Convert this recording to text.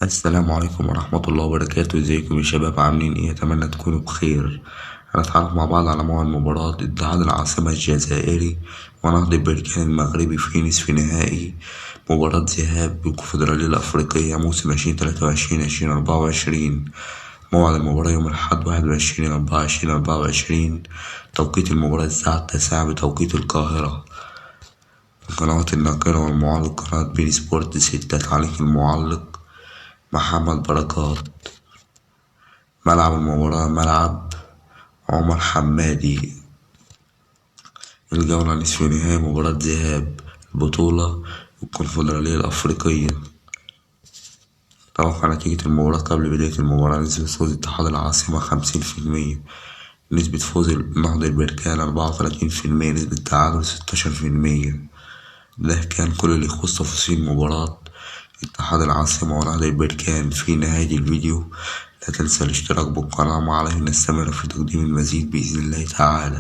السلام عليكم ورحمة الله وبركاته. ازيكم يا شباب؟ عاملين ايه؟ اتمنى تكونوا بخير. هنتعرف مع بعض على موعد مباراة اتحاد العاصمة الجزائري ونهضة بركان المغربي في نصف نهائي مباراة ذهاب بالكونفدرالية الأفريقية موسم 2023-2024. موعد المباراة يوم الأحد 21/4/2024. توقيت المباراة الساعة 9 بتوقيت القاهرة. القنوات الناقلة والمعلق قناة بين سبورت 6. تعليق المعلق محمد بركات. ملعب المباراة ملعب عمر حمادي. الجولة نصف نهائي مباراة ذهاب البطولة الكونفدرالية الأفريقية. توقع نتيجة المباراة قبل بداية المباراة: نسبة فوز اتحاد العاصمة 50%، نسبة فوز نهضة بركان 34%، نسبة تعادل 16%. ده كان كل اللي يخص تفاصيل مباراة اتحاد العاصمة ونهضة بركان. في نهاية الفيديو لا تنسى الاشتراك بالقناة، وعليه نستمر في تقديم المزيد بإذن الله تعالى.